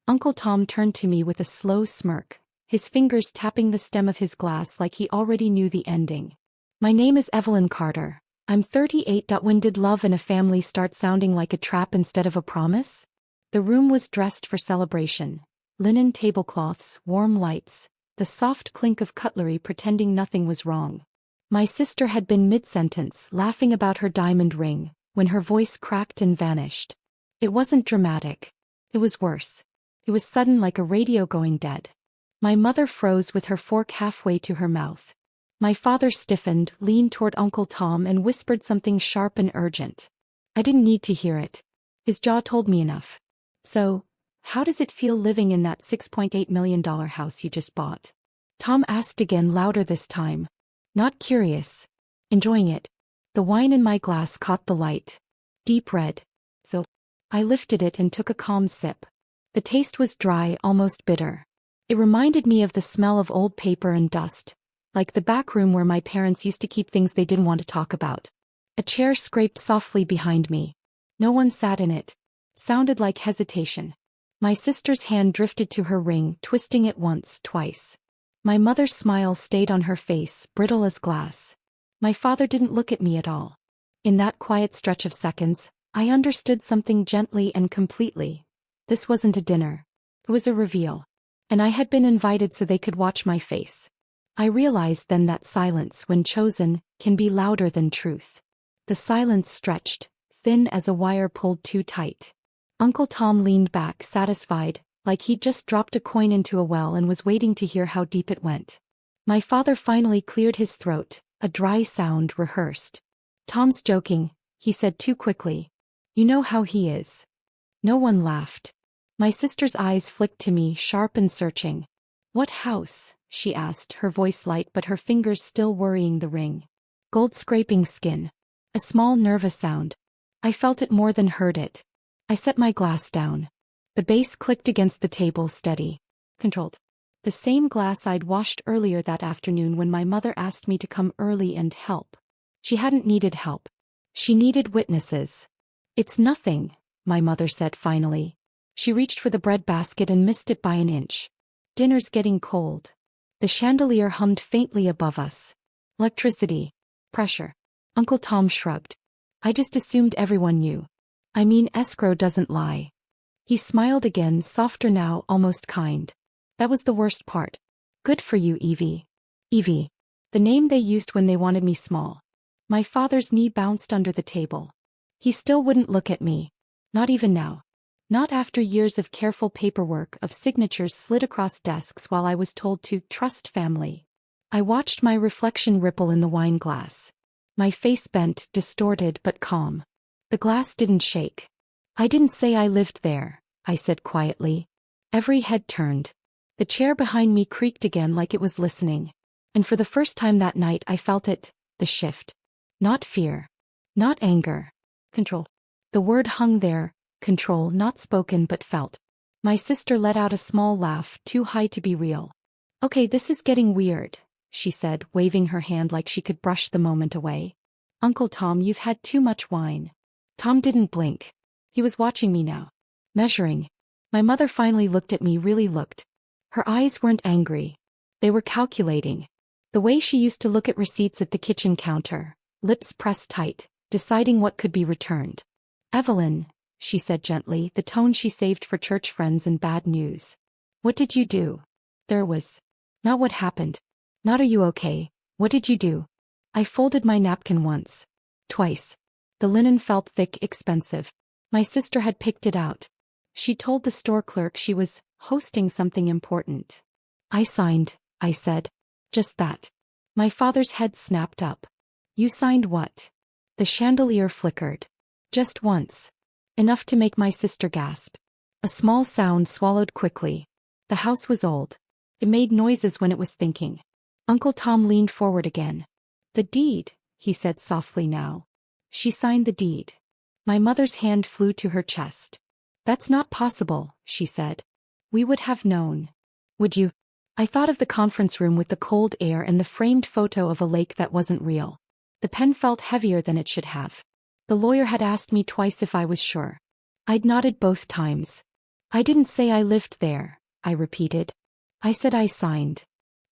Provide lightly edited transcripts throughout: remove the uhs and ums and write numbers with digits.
Uncle Tom turned to me with a slow smirk, his fingers tapping the stem of his glass like he already knew the ending. My name is Evelyn Carter. I'm 38. When did love and a family start sounding like a trap instead of a promise? The room was dressed for celebration. Linen tablecloths, warm lights, the soft clink of cutlery pretending nothing was wrong. My sister had been mid-sentence, laughing about her diamond ring, when her voice cracked and vanished. It wasn't dramatic. It was worse. It was sudden, like a radio going dead. My mother froze with her fork halfway to her mouth. My father stiffened, leaned toward Uncle Tom and whispered something sharp and urgent. I didn't need to hear it. His jaw told me enough. So, how does it feel living in that $6.8 million house you just bought? Tom asked again, louder this time. Not curious. Enjoying it. The wine in my glass caught the light. Deep red. So, I lifted it and took a calm sip. The taste was dry, almost bitter. It reminded me of the smell of old paper and dust, like the back room where my parents used to keep things they didn't want to talk about. A chair scraped softly behind me. No one sat in it. Sounded like hesitation. My sister's hand drifted to her ring, twisting it once, twice. My mother's smile stayed on her face, brittle as glass. My father didn't look at me at all. In that quiet stretch of seconds, I understood something gently and completely. This wasn't a dinner. It was a reveal. And I had been invited so they could watch my face. I realized then that silence, when chosen, can be louder than truth. The silence stretched, thin as a wire pulled too tight. Uncle Tom leaned back, satisfied, like he'd just dropped a coin into a well and was waiting to hear how deep it went. My father finally cleared his throat, a dry sound rehearsed. Tom's joking, he said too quickly. You know how he is. No one laughed. My sister's eyes flicked to me, sharp and searching. What house? She asked, her voice light but her fingers still worrying the ring. Gold scraping skin. A small nervous sound. I felt it more than heard it. I set my glass down. The base clicked against the table, steady. Controlled. The same glass I'd washed earlier that afternoon when my mother asked me to come early and help. She hadn't needed help. She needed witnesses. It's nothing, my mother said finally. She reached for the bread basket and missed it by an inch. Dinner's getting cold. The chandelier hummed faintly above us. Electricity. Pressure. Uncle Tom shrugged. I just assumed everyone knew. I mean, escrow doesn't lie. He smiled again, softer now, almost kind. That was the worst part. Good for you, Evie. Evie. The name they used when they wanted me small. My father's knee bounced under the table. He still wouldn't look at me. Not even now. Not after years of careful paperwork, of signatures slid across desks while I was told to trust family. I watched my reflection ripple in the wine glass. My face bent, distorted but calm. The glass didn't shake. I didn't say I lived there, I said quietly. Every head turned. The chair behind me creaked again like it was listening. And for the first time that night I felt it, the shift. Not fear. Not anger. Control. The word hung there. Control, not spoken but felt. My sister let out a small laugh, too high to be real. Okay, this is getting weird, she said, waving her hand like she could brush the moment away. Uncle Tom, you've had too much wine. Tom didn't blink. He was watching me now. Measuring. My mother finally looked at me, really looked. Her eyes weren't angry. They were calculating. The way she used to look at receipts at the kitchen counter, lips pressed tight, deciding what could be returned. Evelyn, she said gently, the tone she saved for church friends and bad news. What did you do? There was. Not what happened. Not are you okay, what did you do? I folded my napkin once. Twice. The linen felt thick, expensive. My sister had picked it out. She told the store clerk she was hosting something important. I signed, I said. Just that. My father's head snapped up. You signed what? The chandelier flickered. Just once. Enough to make my sister gasp. A small sound swallowed quickly. The house was old. It made noises when it was thinking. Uncle Tom leaned forward again. The deed, he said softly now. She signed the deed. My mother's hand flew to her chest. That's not possible, she said. We would have known. Would you? I thought of the conference room with the cold air and the framed photo of a lake that wasn't real. The pen felt heavier than it should have. The lawyer had asked me twice if I was sure. I'd nodded both times. I didn't say I lived there, I repeated. I said I signed.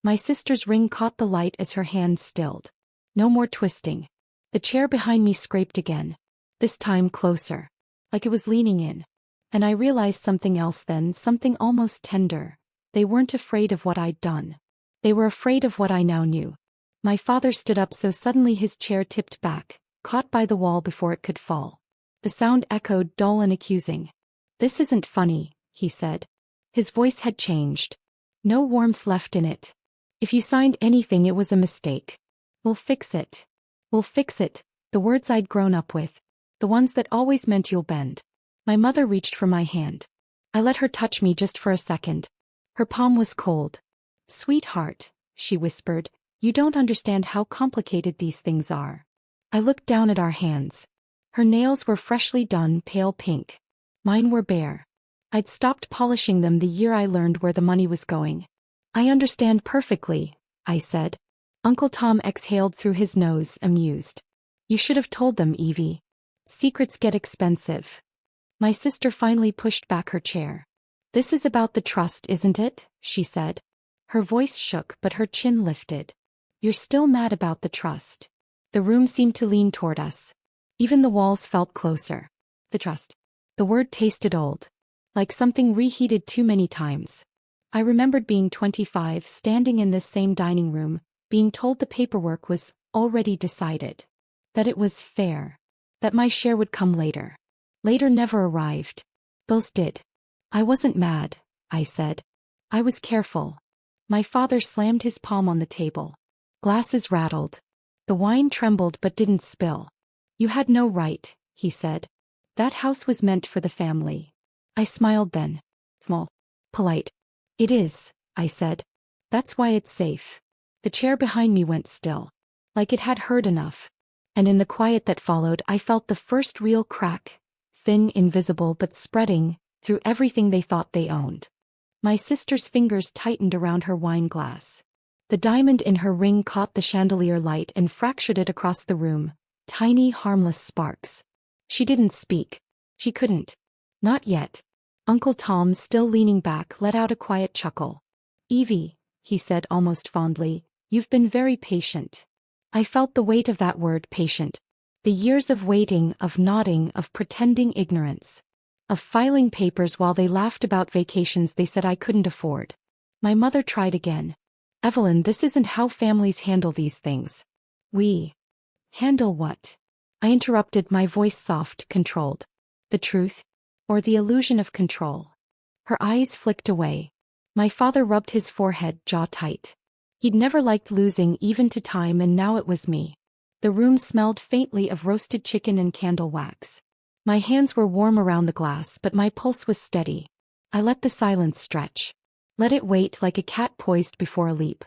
My sister's ring caught the light as her hand stilled. No more twisting. The chair behind me scraped again. This time closer. Like it was leaning in. And I realized something else then, something almost tender. They weren't afraid of what I'd done. They were afraid of what I now knew. My father stood up so suddenly his chair tipped back, caught by the wall before it could fall. The sound echoed dull and accusing. "This isn't funny," he said. His voice had changed. No warmth left in it. "If you signed anything it was a mistake. We'll fix it. We'll fix it," the words I'd grown up with. The ones that always meant you'll bend. My mother reached for my hand. I let her touch me just for a second. Her palm was cold. "Sweetheart," she whispered, "you don't understand how complicated these things are." I looked down at our hands. Her nails were freshly done, pale pink. Mine were bare. I'd stopped polishing them the year I learned where the money was going. "I understand perfectly," I said. Uncle Tom exhaled through his nose, amused. "You should have told them, Evie. Secrets get expensive." My sister finally pushed back her chair. "This is about the trust, isn't it?" she said. Her voice shook but her chin lifted. "You're still mad about the trust." The room seemed to lean toward us. Even the walls felt closer. The trust. The word tasted old. Like something reheated too many times. I remembered being 25, standing in this same dining room, being told the paperwork was already decided. That it was fair. That my share would come later. Later never arrived. Bills did. "I wasn't mad," I said. "I was careful." My father slammed his palm on the table. Glasses rattled. The wine trembled but didn't spill. "You had no right," he said. "That house was meant for the family." I smiled then. Small. Polite. "It is," I said. "That's why it's safe." The chair behind me went still. Like it had heard enough. And in the quiet that followed I felt the first real crack. Thin, invisible but spreading, through everything they thought they owned. My sister's fingers tightened around her wine glass. The diamond in her ring caught the chandelier light and fractured it across the room, tiny harmless sparks. She didn't speak. She couldn't. Not yet. Uncle Tom, still leaning back, let out a quiet chuckle. "Evie," he said almost fondly, "you've been very patient." I felt the weight of that word, patient. The years of waiting, of nodding, of pretending ignorance. Of filing papers while they laughed about vacations they said I couldn't afford. My mother tried again. "Evelyn, this isn't how families handle these things." "We handle what?" I interrupted, my voice soft, controlled. "The truth? Or the illusion of control?" Her eyes flicked away. My father rubbed his forehead, jaw tight. He'd never liked losing, even to time, and now it was me. The room smelled faintly of roasted chicken and candle wax. My hands were warm around the glass but my pulse was steady. I let the silence stretch. Let it wait like a cat poised before a leap.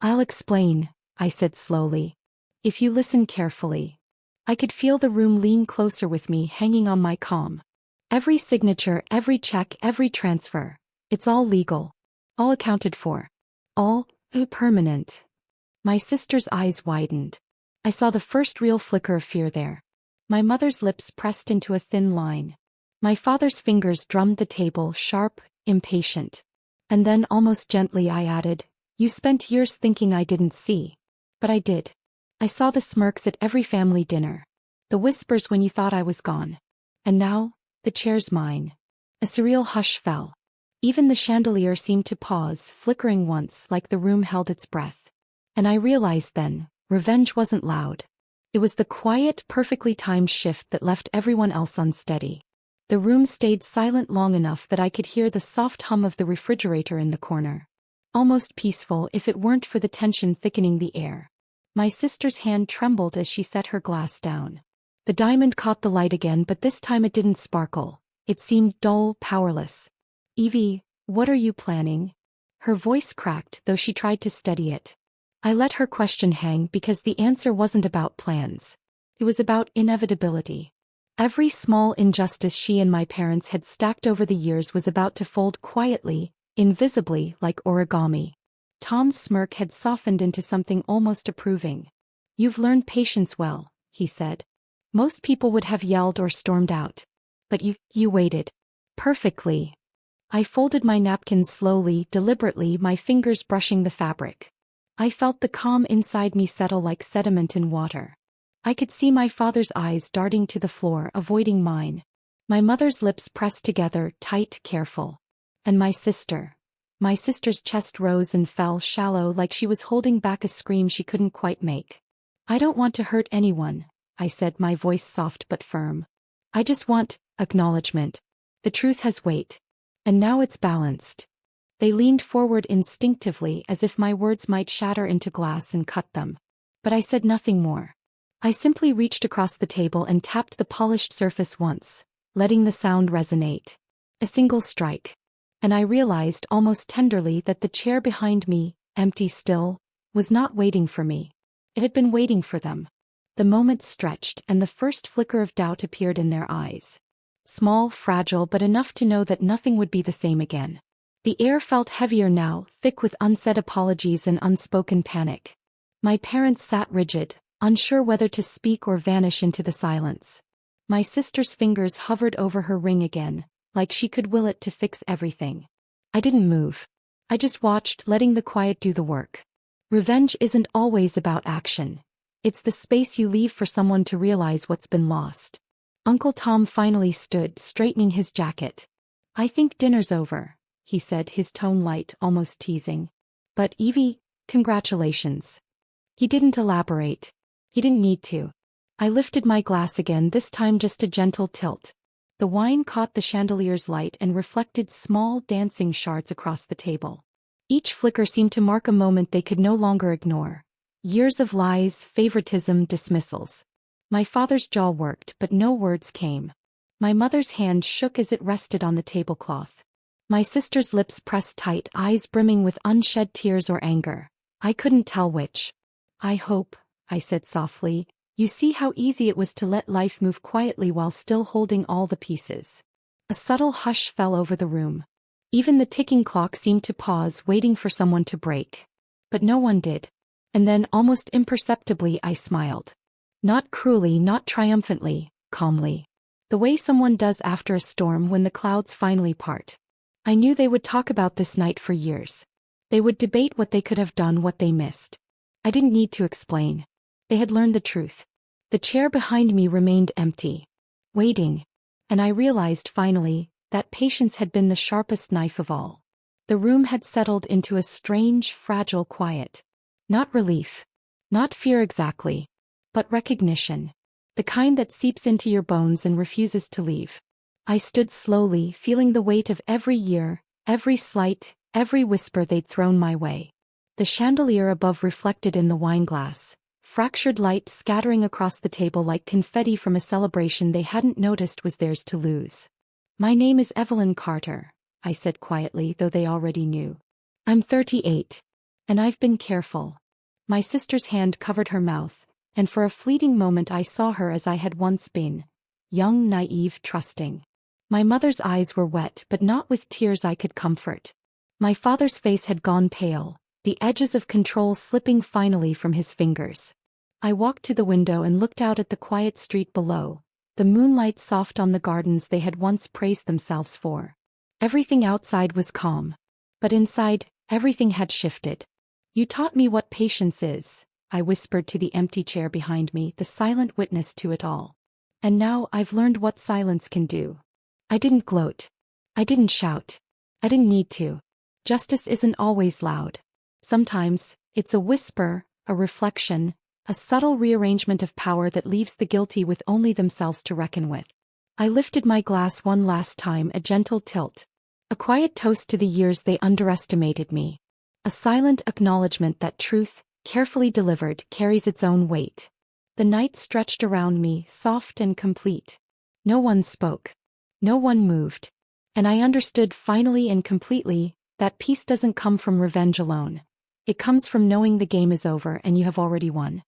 "I'll explain," I said slowly. "If you listen carefully." I could feel the room lean closer with me, hanging on my calm. "Every signature, every check, every transfer. It's all legal. All accounted for. All permanent." My sister's eyes widened. I saw the first real flicker of fear there. My mother's lips pressed into a thin line. My father's fingers drummed the table, sharp, impatient. And then, almost gently, I added, "You spent years thinking I didn't see. But I did. I saw the smirks at every family dinner. The whispers when you thought I was gone. And now, the chair's mine." A surreal hush fell. Even the chandelier seemed to pause, flickering once, like the room held its breath. And I realized then, revenge wasn't loud. It was the quiet, perfectly timed shift that left everyone else unsteady. The room stayed silent long enough that I could hear the soft hum of the refrigerator in the corner. Almost peaceful if it weren't for the tension thickening the air. My sister's hand trembled as she set her glass down. The diamond caught the light again, but this time it didn't sparkle. It seemed dull, powerless. "Evie, what are you planning?" Her voice cracked, though she tried to steady it. I let her question hang because the answer wasn't about plans. It was about inevitability. Every small injustice she and my parents had stacked over the years was about to fold quietly, invisibly, like origami. Tom's smirk had softened into something almost approving. "You've learned patience well," he said. "Most people would have yelled or stormed out. But you waited. Perfectly." I folded my napkin slowly, deliberately, my fingers brushing the fabric. I felt the calm inside me settle like sediment in water. I could see my father's eyes darting to the floor, avoiding mine. My mother's lips pressed together, tight, careful. And my sister's chest rose and fell shallow like she was holding back a scream she couldn't quite make. I don't want to hurt anyone, I said, my voice soft but firm. I just want acknowledgement. The truth has weight. And now it's balanced. They leaned forward instinctively as if my words might shatter into glass and cut them. But I said nothing more. I simply reached across the table and tapped the polished surface once, letting the sound resonate. A single strike. And I realized almost tenderly that the chair behind me, empty still, was not waiting for me. It had been waiting for them. The moment stretched and the first flicker of doubt appeared in their eyes. Small, fragile, but enough to know that nothing would be the same again. The air felt heavier now, thick with unsaid apologies and unspoken panic. My parents sat rigid, unsure whether to speak or vanish into the silence. My sister's fingers hovered over her ring again, like she could will it to fix everything. I didn't move. I just watched, letting the quiet do the work. Revenge isn't always about action. It's the space you leave for someone to realize what's been lost. Uncle Tom finally stood, straightening his jacket. I think dinner's over, he said, his tone light, almost teasing. But Evie, congratulations. He didn't elaborate. He didn't need to. I lifted my glass again, this time just a gentle tilt. The wine caught the chandelier's light and reflected small dancing shards across the table. Each flicker seemed to mark a moment they could no longer ignore. Years of lies, favoritism, dismissals. My father's jaw worked, but no words came. My mother's hand shook as it rested on the tablecloth. My sister's lips pressed tight, eyes brimming with unshed tears or anger. I couldn't tell which. I hope, I said softly, you see how easy it was to let life move quietly while still holding all the pieces. A subtle hush fell over the room. Even the ticking clock seemed to pause, waiting for someone to break. But no one did. And then, almost imperceptibly, I smiled. Not cruelly, not triumphantly, calmly. The way someone does after a storm when the clouds finally part. I knew they would talk about this night for years. They would debate what they could have done, what they missed. I didn't need to explain. They had learned the truth. The chair behind me remained empty. Waiting. And I realized finally that patience had been the sharpest knife of all. The room had settled into a strange, fragile quiet. Not relief. Not fear exactly. But recognition. The kind that seeps into your bones and refuses to leave. I stood slowly, feeling the weight of every year, every slight, every whisper they'd thrown my way. The chandelier above reflected in the wineglass, fractured light scattering across the table like confetti from a celebration they hadn't noticed was theirs to lose. My name is Evelyn Carter, I said quietly, though they already knew. I'm 38. And I've been careful. My sister's hand covered her mouth, and for a fleeting moment I saw her as I had once been. Young, naive, trusting. My mother's eyes were wet, but not with tears I could comfort. My father's face had gone pale, the edges of control slipping finally from his fingers. I walked to the window and looked out at the quiet street below, the moonlight soft on the gardens they had once praised themselves for. Everything outside was calm. But inside, everything had shifted. You taught me what patience is, I whispered to the empty chair behind me, the silent witness to it all. And now I've learned what silence can do. I didn't gloat. I didn't shout. I didn't need to. Justice isn't always loud. Sometimes, it's a whisper, a reflection, a subtle rearrangement of power that leaves the guilty with only themselves to reckon with. I lifted my glass one last time, a gentle tilt. A quiet toast to the years they underestimated me. A silent acknowledgement that truth, carefully delivered, carries its own weight. The night stretched around me, soft and complete. No one spoke. No one moved. And I understood finally and completely that peace doesn't come from revenge alone. It comes from knowing the game is over and you have already won.